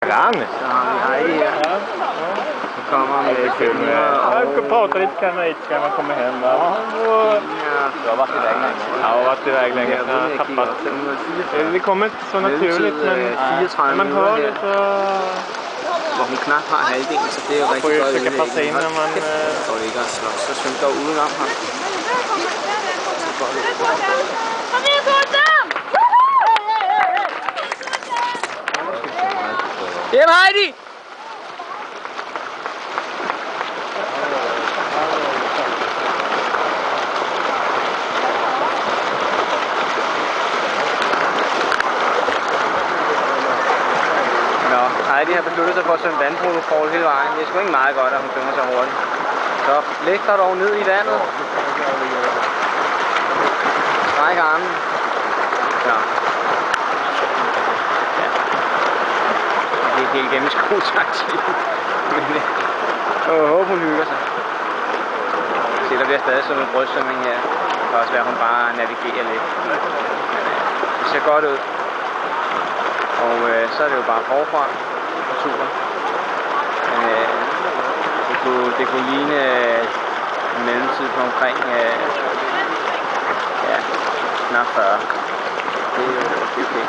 Grande. Så har vi Heidi her. Så kommer med 500 och... Jag pratar lite kanadiska när man kommer hem. Va? Du har varit iväg länge. Ja, jag har varit iväg länge. Jag har tappat. Det kommer inte så naturligt, men när man hör det så... Hvor hun knap har halvdelen, så det er jo rigtig godt udlægning. Når man... Og det ikke er slås, så svøm der udenom ham. Kom her, Gordon! Hjem, Heidi! Heidi har besluttet sig for at svømme vandpolo hele vejen. Det er sgu ikke meget godt, at hun svømmer så hurtigt. Så læg dig dog ned i vandet. Stræk armen. Ja. Det er helt gennemskuet sagt. Men jeg håber, hun hygger sig. Se, der bliver stadig sådan en brystsvømning her. Det kan også være, at hun bare navigerer lidt. Men det ser godt ud. Og så er det jo bare forfra på turen. Det kunne ligne en mellemtid på omkring knap 40. Det er jo okay.